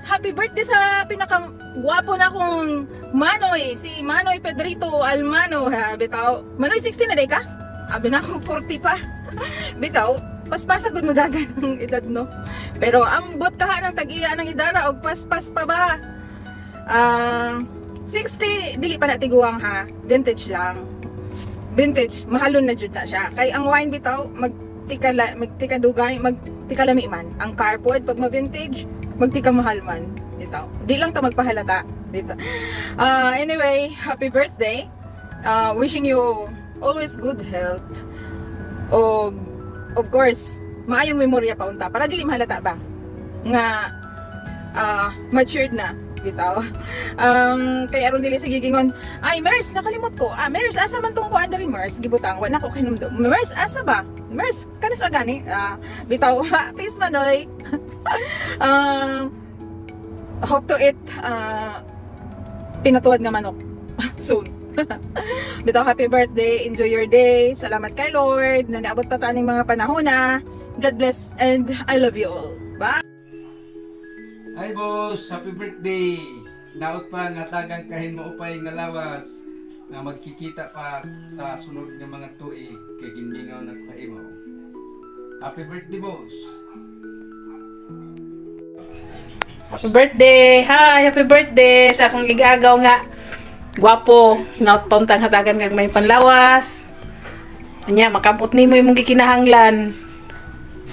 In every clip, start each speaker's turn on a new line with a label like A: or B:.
A: happy birthday sa pinaka-gwapo na kong Manoy, si Manoy Pedrito Almano, ha, bitaw. Manoy, 16 na day ka? Abi na akong 40 pa. Bitaw, paspasagod mo dagan ng edad, no? Pero ambot ka ha ng tag-iya ng idara, og paspas pa ba? 60, dili pa na tiguang ha. Vintage lang. Vintage, mahalon na jud na siya. Kay ang wine bitaw, magtikalami man. Ang carpod, pag ma-vintage, magtikamahal man. Bitaw. Di lang ta magpahalata. Bitaw. Anyway, happy birthday. Wishing you always good health. O, of course, maayong memorya pa unta. Para dili mahalata ba? Nga, matured na. Bitaw. Kaya aron dili sa gigingon, ay Mers, nakalimot ko. Mers, asa man tong kuan diri Mers? Gibutang wala ko kinumdo. Mers, asa ba? Mers, kano sa gani? Bitaw. Peace Manoy. Hope to eat pinatuwad nga manok soon. Bitaw, happy birthday. Enjoy your day. Salamat kay Lord na naabot pa taning mga panahon na. God bless and I love you all. Bye.
B: Hi boss, happy birthday! Naot pa nga tagang kahin mo upay nga lawas nga magkikita pa sa sunod nga mga tuig kay ginmingaw na kahimo. Happy birthday boss!
C: Happy birthday! Hi! Happy birthday! Sa akong igagaw nga gwapo, naot pa untang hatagan kag may panlawas. Anya, makabot nimo imong gikinahanglan.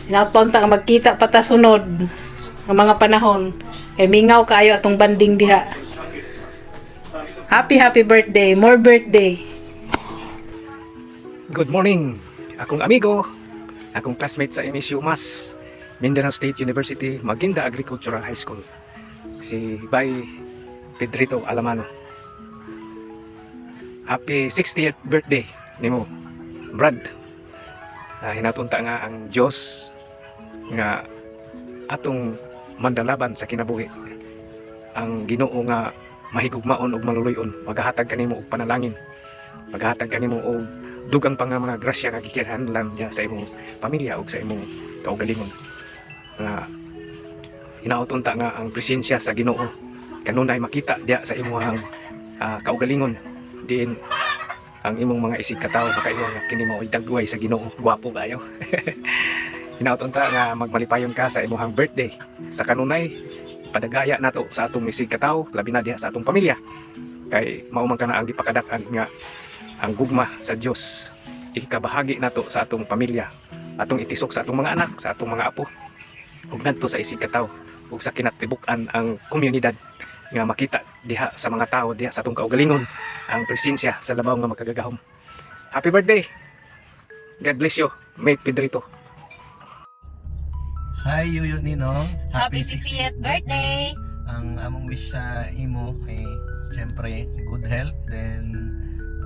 C: Naot pa untang magkita pa ta sunod ng mga panahon. Kay mingaw kayo atong banding diha. Happy birthday, more birthday.
D: Good morning, akong amigo, akong classmate sa MSU Mas, Mindanao State University, Maganda Agricultural High School, si Bay Pedrito Alamano. Happy 60th birthday nimo, Brad. Hinatunta nga ang Diyos nga atong mandalaban sa kinabuhi. Ang Ginoo nga mahigugmaon ug maluluyon, maghahatag kanimo og panalangin, maghahatag kanimo og dugang pa nga mga grasya nga gikinahanglan niya sa imong pamilya ug sa imong kaugalingon. Nga hinautunta nga ang presensya sa Ginoo kanunay makita diya sa imong kaugalingon, diin ang imong mga isig katawo makaingon nga kini mao dagway sa Ginoo, gwapo kayo. Hinautunta nga magmalipayon ka sa imong birthday. Sa kanunay, padagaya nato sa atong isig katawo, labi na diha sa atong pamilya. Kay mao man kana ang gipakadak-an nga ang gugma sa Dios ikabahagi nato sa atong pamilya, atong itisok sa atong mga anak, sa atong mga apo, ug ngadto sa isig katawo ug sa kinatibuk-an ang komunidad nga makita diha sa mga tao diha sa atong kaugalingon ang presensya sa labaw nga makagagahom. Happy birthday. God bless you, Mate Pedrito.
E: Hi Yuyo Ninong,
C: Happy 60th birthday!
E: Ang among wish sa imo ay syempre good health, then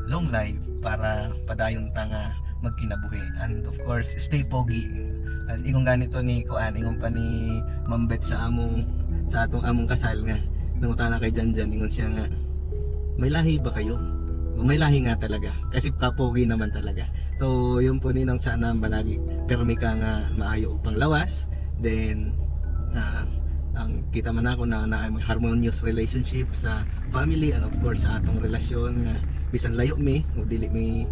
E: long life para padayon ta nga magkinabuhi, and of course stay pogi. As ingong ganito ni Kuan, ingon pa ni Mambet sa atong among kasal nga nangutana kay Janjan, ingon siya nga may lahi ba kayo? May lahi nga talaga kasi kapogi naman talaga. So yun po Ninong, sana balagi permi ka nga maayo og panglawas. Then ang kita man ako na harmonious relationship sa family, and of course sa atong relasyon nga bisan layo mi o dili mi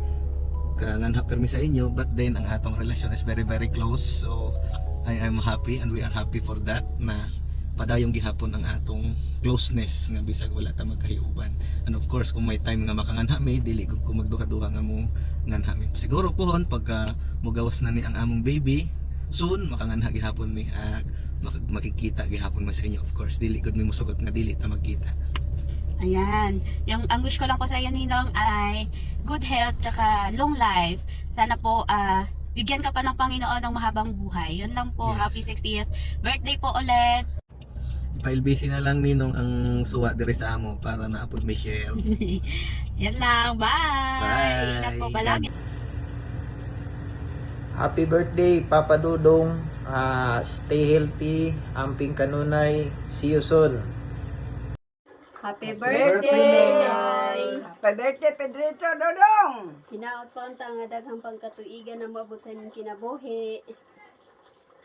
E: kanganha permi sa inyo, but then ang atong relasyon is very close. So I am happy and we are happy for that na padayong gihapon ang atong closeness nga bisag wala ta magkahiuban. And of course kung may time nga makanganha mi, dili gud ko magduha-duha nga mo nganha mi. Siguro pohon pagka mugawas na ni ang among baby soon, makanganha gihapon mi, makikita gihapon mo sa inyo. Of course dili gud mi musugot nga dili ta magkita.
F: Ayan, ang wish ko lang po sa iyo Ninong ay good health tsaka long life. Sana po bigyan ka pa ng Panginoon ng mahabang buhay. Yun lang po.
E: Yes.
F: Happy 60th birthday po ulit.
E: Ipa-LBC na lang Ninong ang suwa diri sa amo para naapod may share.
F: Yan lang. Bye.
E: Bye.
F: Ingat po palagi.
G: Happy birthday, Papa Dudong. Stay healthy, amping kanunay. See you soon.
H: Happy birthday, Noy!
I: Happy birthday, Pedrito Dodong!
H: Hinaot pa ang nga daghang pagkatuigan na maabot sa inyong kinabuhi.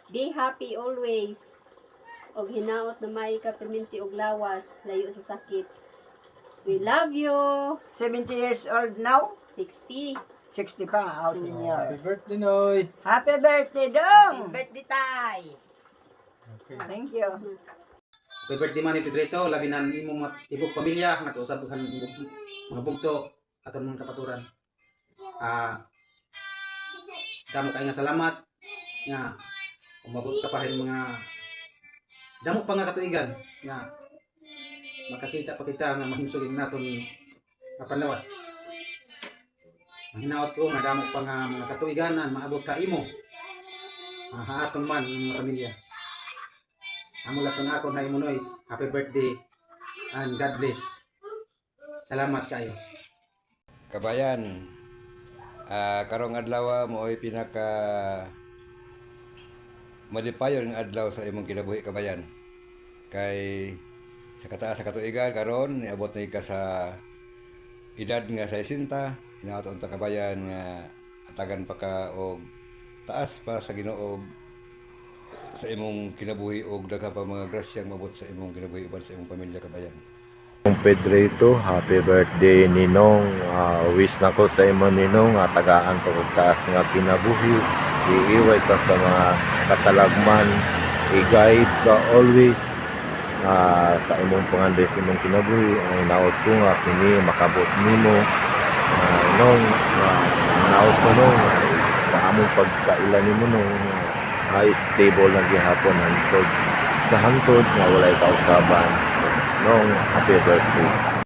H: Be happy always. og hinaot na may kaperminti og lawas, layo sa sakit. We love you.
I: 70 years old now?
H: 60.
I: 60 pa, out in your.
B: birthday, Noy!
I: Happy birthday, Dong!
A: Birthday tay.
I: Thank you.
J: Happy birthday man ni Pedrito, labi na imong mga ibog pamilya nga usab kan mga bugto aton mga kapaturan. Damo kay nga salamat nga umabot ka pa rin mga damo pa nga katuigan nga makakita pa kita nga mahimsugin naton nga panlawas. Hinaot ko nga damo pa nga mga katuiganan maabot ka imo. Haatong man ng mga pamilya. Amulat na ako na Imonois. Happy birthday and God bless. Salamat kayo.
K: Kabayan, karong adlaw mo ay pinaka madipayon nga adlaw sa imong kinabuhi kabayan. Kay sa kataas sa katuigan karon niabot na ka sa edad nga 60, inaot ta kabayan nga atagan pa ka og taas pa sa Ginoo sa imong kinabuhi og daghang pa mga grasyang mabot sa imong kinabuhi uban sa imong pamilya kabayan.
L: Pedrito, happy birthday Ninong. Wish nako sa imo Ninong nga tagaan pa og taas nga kinabuhi. Iiway ka sa mga katalagman. I-guide ka always sa imong panganday sa imong kinabuhi. Ang naot ko nga kini makabot nimo. Nong naot ko nung sa among pagkailan nimo nung stable na gihapon hantod sa hantod nga walay kausaban nung happy birthday.